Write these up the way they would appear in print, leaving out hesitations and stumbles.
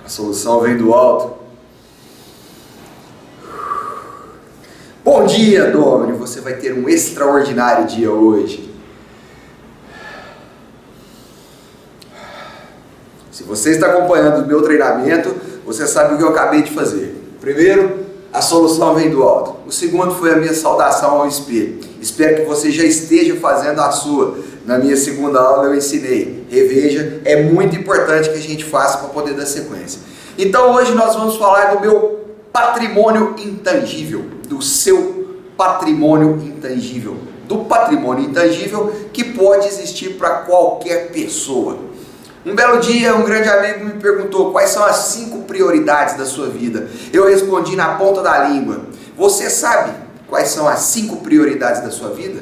A solução vem do alto. Bom dia, Domini. Você vai ter um extraordinário dia hoje. Se você está acompanhando o meu treinamento, você sabe o que eu acabei de fazer. Primeiro, a solução vem do alto. O segundo foi a minha saudação ao espelho. Espero que você já esteja fazendo a sua. Na minha segunda aula eu ensinei. Reveja, é muito importante que a gente faça para poder dar sequência. Então hoje nós vamos falar do meu patrimônio intangível, do seu patrimônio intangível, do patrimônio intangível que pode existir para qualquer pessoa. Um belo dia, um grande amigo me perguntou quais são as 5 prioridades da sua vida. Eu respondi na ponta da língua. Você sabe quais são as 5 prioridades da sua vida?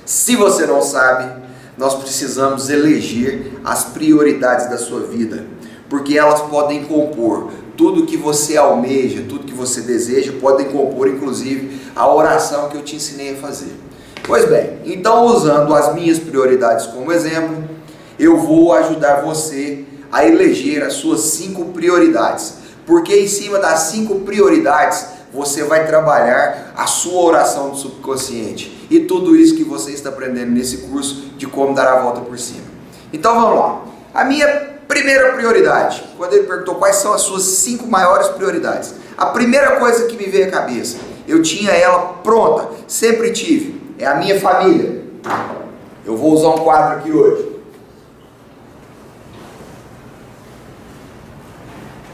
Se você não sabe, nós precisamos eleger as prioridades da sua vida, porque elas podem compor tudo que você almeja, tudo que você deseja, podem compor inclusive a oração que eu te ensinei a fazer. Pois bem, então usando as minhas prioridades como exemplo, eu vou ajudar você a eleger as suas 5 prioridades, porque em cima das 5 prioridades você vai trabalhar a sua oração do subconsciente e tudo isso que você está aprendendo nesse curso de como dar a volta por cima. Então vamos lá. A minha primeira prioridade, quando ele perguntou quais são as suas 5 maiores prioridades, a primeira coisa que me veio à cabeça, eu tinha ela pronta, sempre tive, é a minha família. Eu vou usar um quadro aqui hoje.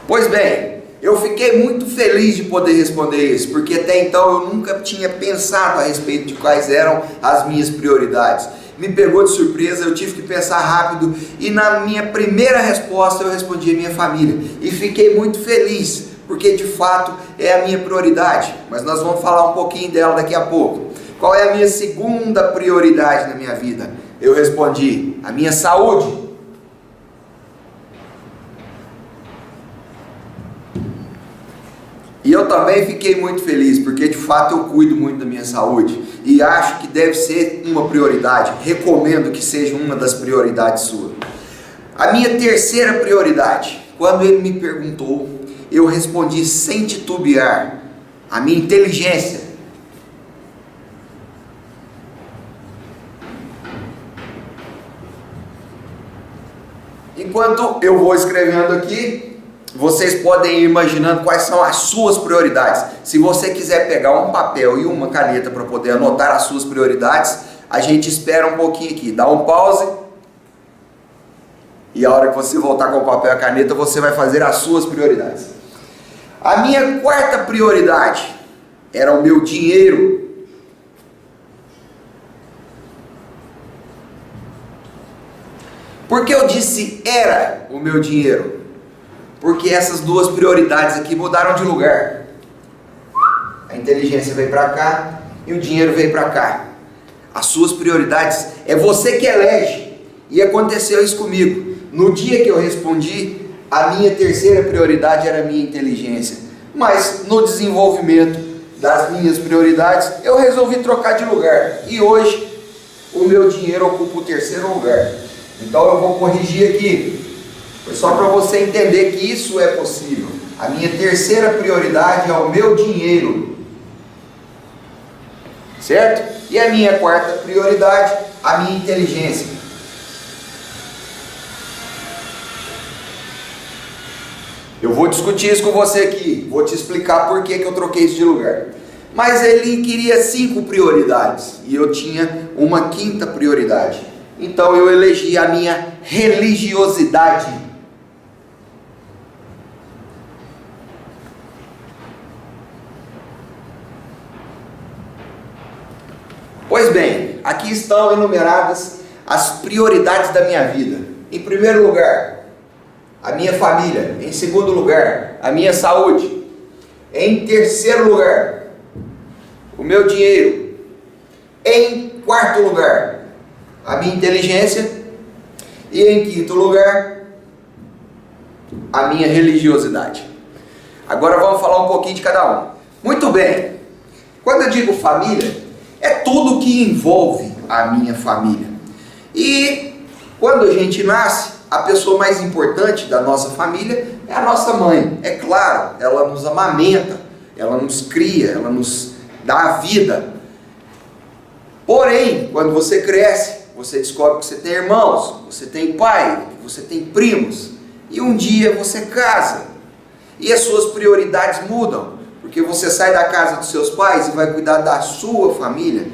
Pois bem, eu fiquei muito feliz de poder responder isso, porque até então eu nunca tinha pensado a respeito de quais eram as minhas prioridades. Me pegou de surpresa, eu tive que pensar rápido e na minha primeira resposta eu respondi a minha família. E fiquei muito feliz, porque de fato é a minha prioridade, mas nós vamos falar um pouquinho dela daqui a pouco. Qual é a minha segunda prioridade na minha vida? Eu respondi, a minha saúde. E eu também fiquei muito feliz, porque de fato eu cuido muito da minha saúde e acho que deve ser uma prioridade, recomendo que seja uma das prioridades suas. A minha terceira prioridade, quando ele me perguntou, eu respondi sem titubear, a minha inteligência. Enquanto eu vou escrevendo aqui, vocês podem ir imaginando quais são as suas prioridades. Se você quiser pegar um papel e uma caneta para poder anotar as suas prioridades, a gente espera um pouquinho aqui, dá um pause. E a hora que você voltar com o papel e a caneta, você vai fazer as suas prioridades. A minha quarta prioridade era o meu dinheiro. Por que eu disse era o meu dinheiro? Porque essas duas prioridades aqui mudaram de lugar. A inteligência veio para cá e o dinheiro veio para cá. As suas prioridades é você que elege. E aconteceu isso comigo. No dia que eu respondi, a minha terceira prioridade era a minha inteligência. Mas no desenvolvimento das minhas prioridades, eu resolvi trocar de lugar. E hoje, o meu dinheiro ocupa o terceiro lugar. Então eu vou corrigir aqui. Foi só para você entender que isso é possível. A minha terceira prioridade é o meu dinheiro. Certo? E a minha quarta prioridade, a minha inteligência. Eu vou discutir isso com você aqui. Vou te explicar por que eu troquei isso de lugar. Mas ele queria 5 prioridades. E eu tinha uma quinta prioridade. Então eu elegi a minha religiosidade. Pois bem, aqui estão enumeradas as prioridades da minha vida. Em primeiro lugar, a minha família. Em segundo lugar, a minha saúde. Em terceiro lugar, o meu dinheiro. Em quarto lugar, a minha inteligência. E em quinto lugar, a minha religiosidade. Agora vamos falar um pouquinho de cada um. Muito bem, quando eu digo família, é tudo que envolve a minha família. E quando a gente nasce, a pessoa mais importante da nossa família é a nossa mãe. É claro, ela nos amamenta, ela nos cria, ela nos dá a vida. Porém, quando você cresce, você descobre que você tem irmãos, você tem pai, você tem primos, e um dia você casa, e as suas prioridades mudam, porque você sai da casa dos seus pais e vai cuidar da sua família,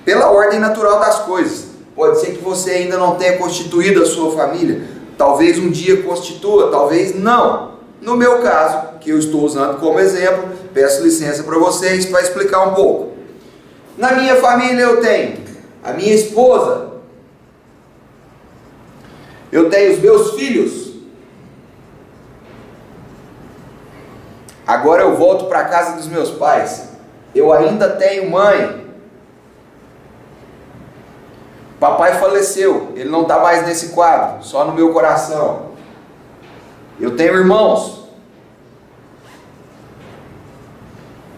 pela ordem natural das coisas. Pode ser que você ainda não tenha constituído a sua família, talvez um dia constitua, talvez não. No meu caso, que eu estou usando como exemplo, peço licença para vocês para explicar um pouco. Na minha família eu tenho a minha esposa, eu tenho os meus filhos. Agora eu volto para a casa dos meus pais. Eu ainda tenho mãe. Papai faleceu, ele não está mais nesse quadro, só no meu coração. Eu tenho irmãos.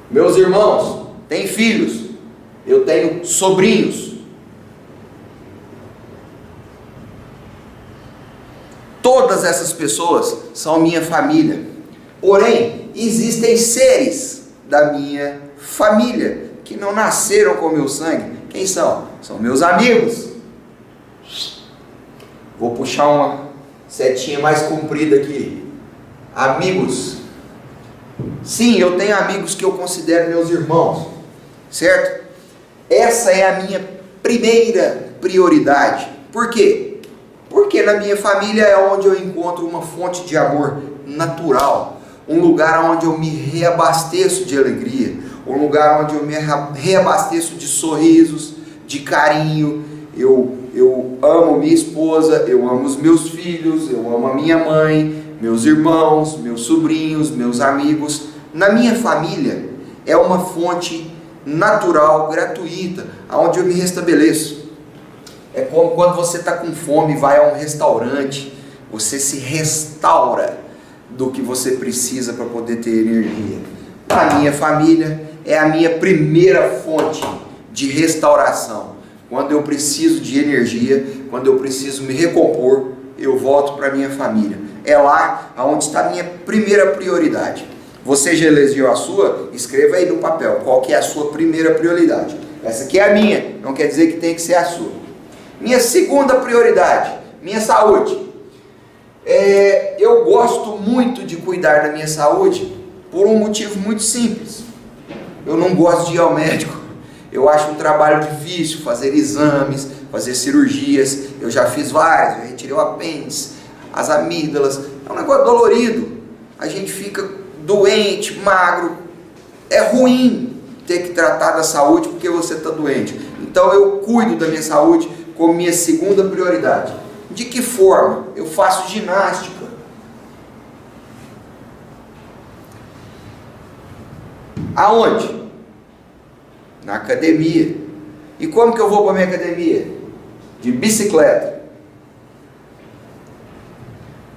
Meus irmãos têm filhos. Eu tenho sobrinhos. Todas essas pessoas são minha família. Porém, existem seres da minha família que não nasceram com meu sangue. Quem são? São meus amigos. Vou puxar uma setinha mais comprida aqui. Amigos. Sim, eu tenho amigos que eu considero meus irmãos, certo? Essa é a minha primeira prioridade. Por quê? Porque na minha família é onde eu encontro uma fonte de amor natural, um lugar onde eu me reabasteço de alegria, um lugar onde eu me reabasteço de sorrisos, de carinho. Eu amo minha esposa, eu amo os meus filhos, eu amo a minha mãe, meus irmãos, meus sobrinhos, meus amigos. Na minha família é uma fonte natural, gratuita, onde eu me restabeleço. É como quando você está com fome e vai a um restaurante, você se restaura do que você precisa para poder ter energia. A minha família é a minha primeira fonte de restauração. Quando eu preciso de energia, quando eu preciso me recompor, eu volto para a minha família. É lá onde está a minha primeira prioridade. Você já elegeu a sua? Escreva aí no papel qual que é a sua primeira prioridade. Essa aqui é a minha, não quer dizer que tem que ser a sua. Minha segunda prioridade, minha saúde. Eu gosto muito de cuidar da minha saúde por um motivo muito simples. Eu não gosto de ir ao médico. Eu acho um trabalho difícil fazer exames, fazer cirurgias. Eu já fiz várias, eu retirei o apêndice, as amígdalas. É um negócio dolorido. A gente fica doente, magro. É ruim ter que tratar da saúde porque você está doente. Então eu cuido da minha saúde como minha segunda prioridade. De que forma? Eu faço ginástica. Aonde? Na academia. E como que eu vou para a minha academia? De bicicleta.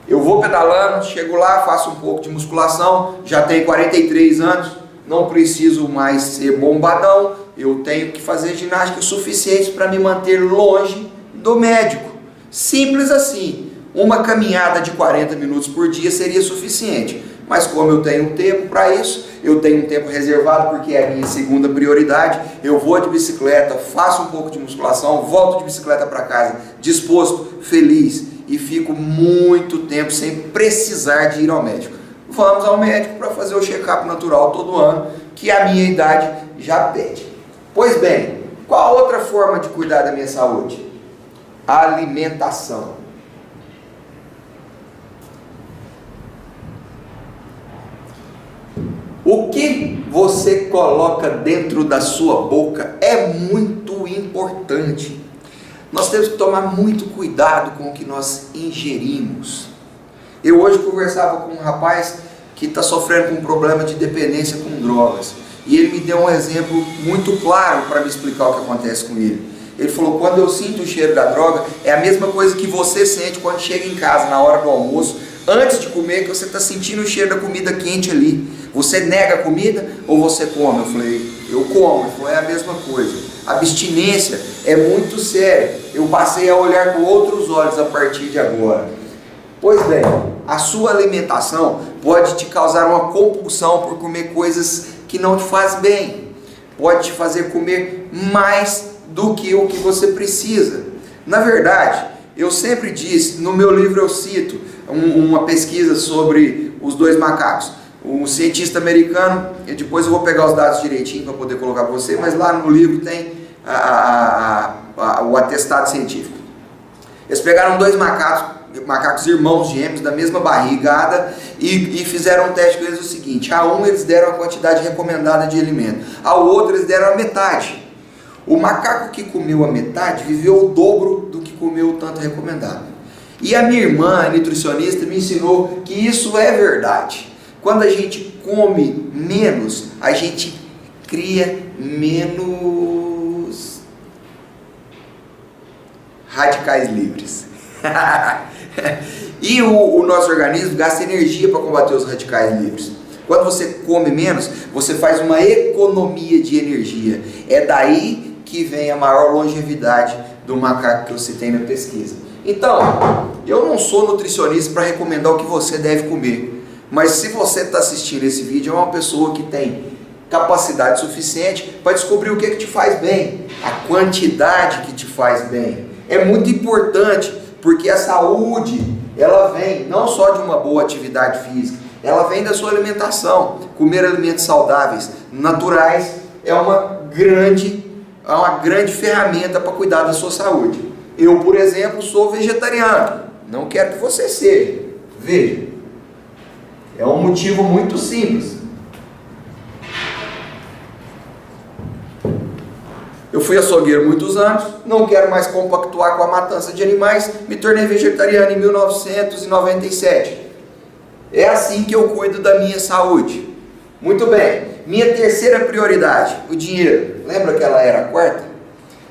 Eu vou pedalando, chego lá, faço um pouco de musculação, já tenho 43 anos, não preciso mais ser bombadão, eu tenho que fazer ginástica suficiente para me manter longe do médico. Simples assim. Uma caminhada de 40 minutos por dia seria suficiente. Mas como eu tenho um tempo para isso, eu tenho um tempo reservado porque é a minha segunda prioridade, eu vou de bicicleta, faço um pouco de musculação, volto de bicicleta para casa, disposto, feliz, e fico muito tempo sem precisar de ir ao médico. Vamos ao médico para fazer o check-up natural todo ano, que a minha idade já pede. Pois bem, qual a outra forma de cuidar da minha saúde? A alimentação. O que você coloca dentro da sua boca é muito importante. Nós temos que tomar muito cuidado com o que nós ingerimos. Eu hoje conversava com um rapaz que está sofrendo com um problema de dependência com drogas. E ele me deu um exemplo muito claro para me explicar o que acontece com ele. Ele falou, quando eu sinto o cheiro da droga, é a mesma coisa que você sente quando chega em casa na hora do almoço, antes de comer, que você está sentindo o cheiro da comida quente ali. Você nega a comida ou você come? Eu falei, eu como. Ele falou, é a mesma coisa. A abstinência é muito séria. Eu passei a olhar com outros olhos a partir de agora. Pois bem, a sua alimentação pode te causar uma compulsão por comer coisas que não te faz bem. Pode te fazer comer mais do que o que você precisa. Na verdade, eu sempre disse, no meu livro eu cito uma pesquisa sobre os dois macacos. Um cientista americano, e depois eu vou pegar os dados direitinho para poder colocar para você, mas lá no livro tem o atestado científico. Eles pegaram dois macacos irmãos gêmeos da mesma barrigada e fizeram um teste com eles o seguinte: a um eles deram a quantidade recomendada de alimento, ao outro eles deram a metade. O macaco que comeu a metade viveu o dobro do que comeu o tanto recomendado. E a minha irmã, a nutricionista, me ensinou que isso é verdade. Quando a gente come menos, a gente cria menos radicais livres. E o nosso organismo gasta energia para combater os radicais livres. Quando você come menos, você faz uma economia de energia. É daí que vem a maior longevidade do macaco que eu citei na pesquisa. Então, eu não sou nutricionista para recomendar o que você deve comer. Mas se você está assistindo esse vídeo, é uma pessoa que tem capacidade suficiente para descobrir o que te faz bem, a quantidade que te faz bem. É muito importante, porque a saúde, ela vem não só de uma boa atividade física, ela vem da sua alimentação. Comer alimentos saudáveis, naturais, é uma grande ferramenta para cuidar da sua saúde. Eu, por exemplo, sou vegetariano. Não quero que você seja. Veja. É um motivo muito simples. Eu fui açougueiro muitos anos, não quero mais compactuar com a matança de animais, me tornei vegetariano em 1997. É assim que eu cuido da minha saúde. Muito bem, minha terceira prioridade, o dinheiro. Lembra que ela era a quarta?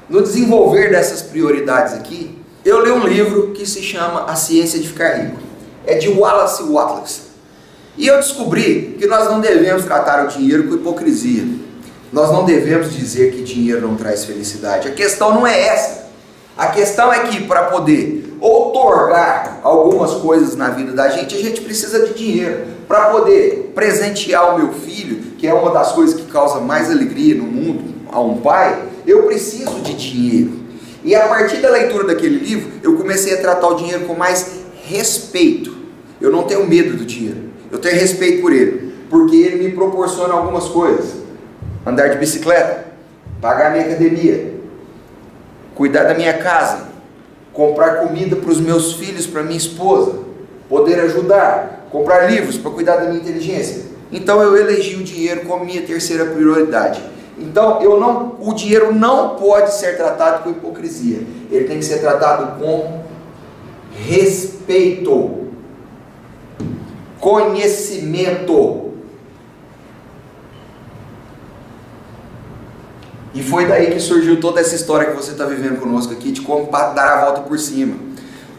No desenvolver dessas prioridades aqui, eu li um livro que se chama A Ciência de Ficar Rico. É de Wallace Wattles. E eu descobri que nós não devemos tratar o dinheiro com hipocrisia. Nós não devemos dizer que dinheiro não traz felicidade. A questão não é essa. A questão é que para poder outorgar algumas coisas na vida da gente, a gente precisa de dinheiro. Para poder presentear o meu filho, que é uma das coisas que causa mais alegria no mundo a um pai, eu preciso de dinheiro. E a partir da leitura daquele livro, eu comecei a tratar o dinheiro com mais respeito. Eu não tenho medo do dinheiro. Eu tenho respeito por ele, porque ele me proporciona algumas coisas. Andar de bicicleta, pagar a minha academia, cuidar da minha casa, comprar comida para os meus filhos, para minha esposa, poder ajudar, comprar livros para cuidar da minha inteligência. Então eu elegi o dinheiro como minha terceira prioridade. Então o dinheiro não pode ser tratado com hipocrisia. Ele tem que ser tratado com respeito. Conhecimento. E foi daí que surgiu toda essa história que você está vivendo conosco aqui, de como dar a volta por cima.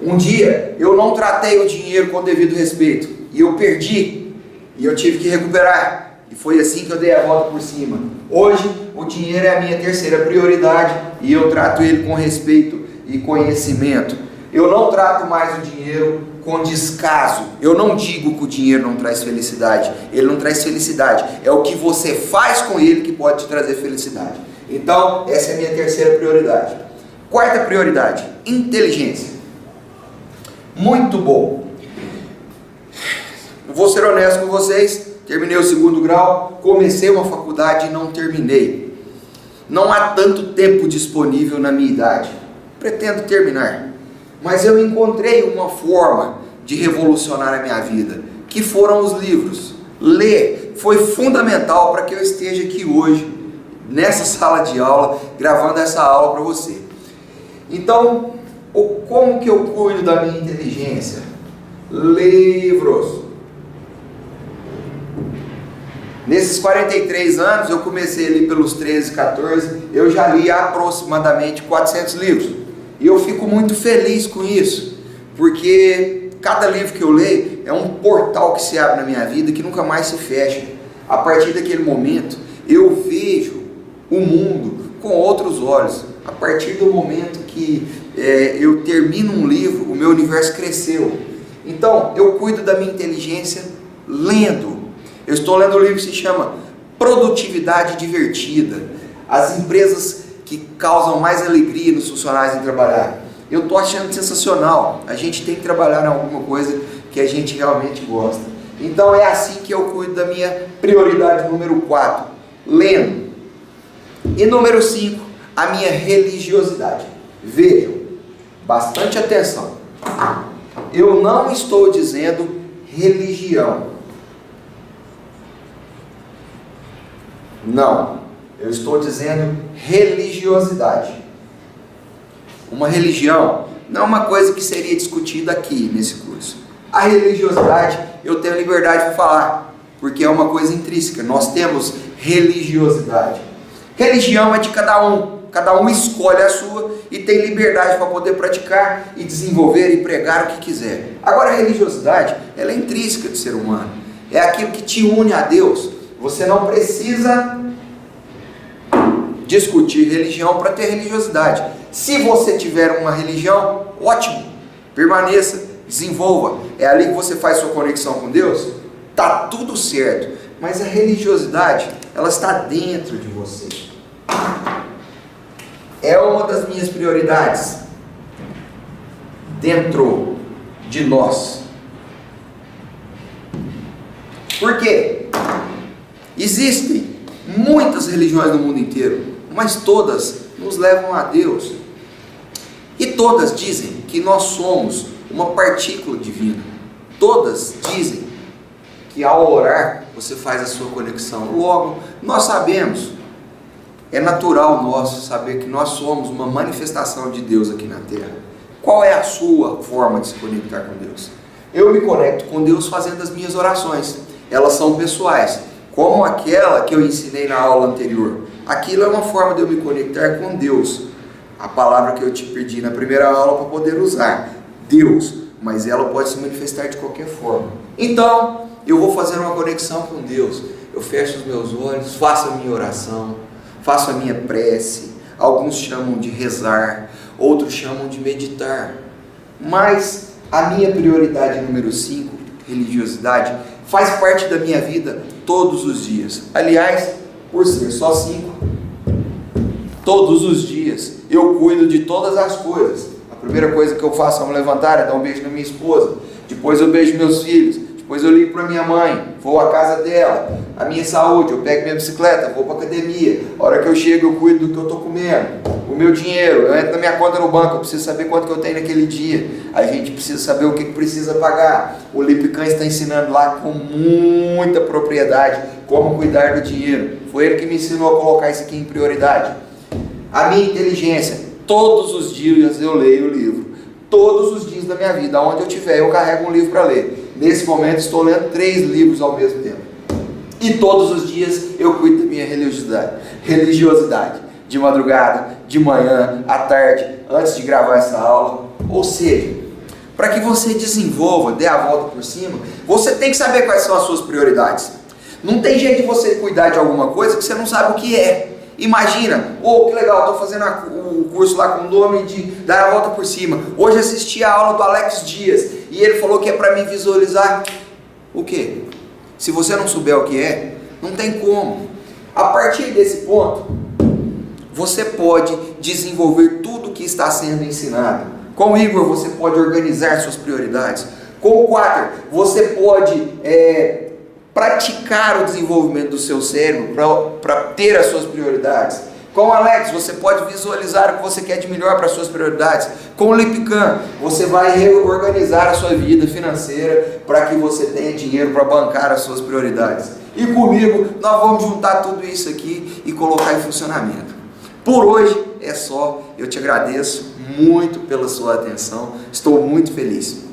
Um dia eu não tratei o dinheiro com devido respeito e eu perdi e eu tive que recuperar, e foi assim que eu dei a volta por cima. Hoje o dinheiro é a minha terceira prioridade e eu trato ele com respeito e conhecimento. Eu não trato mais o dinheiro com descaso. Eu não digo que o dinheiro não traz felicidade. Ele não traz felicidade. É o que você faz com ele que pode te trazer felicidade. Então, essa é a minha terceira prioridade. Quarta prioridade, inteligência. Muito bom. Vou ser honesto com vocês. Terminei o segundo grau, comecei uma faculdade e não terminei. Não há tanto tempo disponível na minha idade. Pretendo terminar. Mas eu encontrei uma forma de revolucionar a minha vida, que foram os livros. Ler foi fundamental para que eu esteja aqui hoje, nessa sala de aula, gravando essa aula para você. Então, como que eu cuido da minha inteligência? Livros. Nesses 43 anos, eu comecei ali pelos 13, 14, eu já li aproximadamente 400 livros. E eu fico muito feliz com isso, porque cada livro que eu leio é um portal que se abre na minha vida que nunca mais se fecha. A partir daquele momento, eu vejo o mundo com outros olhos. A partir do momento que eu termino um livro, o meu universo cresceu. Então, eu cuido da minha inteligência lendo. Eu estou lendo um livro que se chama Produtividade Divertida. As empresas que causam mais alegria nos funcionários em trabalhar. Eu estou achando sensacional. A gente tem que trabalhar em alguma coisa que a gente realmente gosta. Então é assim que eu cuido da minha prioridade número 4, lendo. E número 5, a minha religiosidade. Vejam, bastante atenção. Eu não estou dizendo religião. Não, eu estou dizendo religiosidade. Uma religião não é uma coisa que seria discutida aqui nesse curso. A religiosidade eu tenho liberdade para falar, porque é uma coisa intrínseca. Nós temos religiosidade. Religião é de cada um escolhe a sua e tem liberdade para poder praticar e desenvolver e pregar o que quiser. Agora a religiosidade, ela é intrínseca do ser humano, é aquilo que te une a Deus. Você não precisa discutir religião para ter religiosidade. Se você tiver uma religião, ótimo, permaneça, desenvolva, é ali que você faz sua conexão com Deus, tá tudo certo. Mas a religiosidade, ela está dentro de você. É uma das minhas prioridades dentro de nós. Por quê? Existem muitas religiões no mundo inteiro, mas todas nos levam a Deus. E todas dizem que nós somos uma partícula divina. Todas dizem que ao orar você faz a sua conexão. Logo, nós sabemos, é natural nosso saber que nós somos uma manifestação de Deus aqui na Terra. Qual é a sua forma de se conectar com Deus? Eu me conecto com Deus fazendo as minhas orações. Elas são pessoais, como aquela que eu ensinei na aula anterior. Aquilo é uma forma de eu me conectar com Deus. A palavra que eu te pedi na primeira aula para poder usar, Deus, mas ela pode se manifestar de qualquer forma. Então, eu vou fazer uma conexão com Deus. Eu fecho os meus olhos, faço a minha oração, faço a minha prece. Alguns chamam de rezar, outros chamam de meditar. Mas a minha prioridade número 5, religiosidade, faz parte da minha vida todos os dias. Aliás, por ser só 5, todos os dias eu cuido de todas as coisas. A primeira coisa que eu faço ao me levantar é dar um beijo na minha esposa. Depois eu beijo meus filhos. Depois eu ligo para minha mãe, vou à casa dela. A minha saúde, eu pego minha bicicleta, vou para academia. A hora que eu chego eu cuido do que eu estou comendo. O meu dinheiro, eu entro na minha conta no banco, eu preciso saber quanto que eu tenho naquele dia. A gente precisa saber o que precisa pagar. O Lipican está ensinando lá com muita propriedade como cuidar do dinheiro. Foi ele que me ensinou a colocar isso aqui em prioridade. A minha inteligência, todos os dias eu leio o livro. Todos os dias da minha vida, onde eu estiver, eu carrego um livro para ler. Nesse momento estou lendo 3 livros ao mesmo tempo. E todos os dias eu cuido da minha religiosidade. De madrugada, de manhã, à tarde, antes de gravar essa aula. Ou seja, para que você desenvolva, dê a volta por cima, você tem que saber quais são as suas prioridades. Não tem jeito de você cuidar de alguma coisa que você não sabe o que é. Imagina, que legal, estou fazendo o curso lá com o nome de dar a volta por cima. Hoje assisti a aula do Alex Dias e ele falou que é para mim visualizar o quê? Se você não souber o que é, não tem como. A partir desse ponto, você pode desenvolver tudo o que está sendo ensinado. Com o Igor, você pode organizar suas prioridades. Com o Quater, você pode praticar o desenvolvimento do seu cérebro para ter as suas prioridades. Com o Alex, você pode visualizar o que você quer de melhor para as suas prioridades. Com o Lipican, você vai reorganizar a sua vida financeira para que você tenha dinheiro para bancar as suas prioridades. E comigo, nós vamos juntar tudo isso aqui e colocar em funcionamento. Por hoje é só, eu te agradeço muito pela sua atenção, estou muito feliz.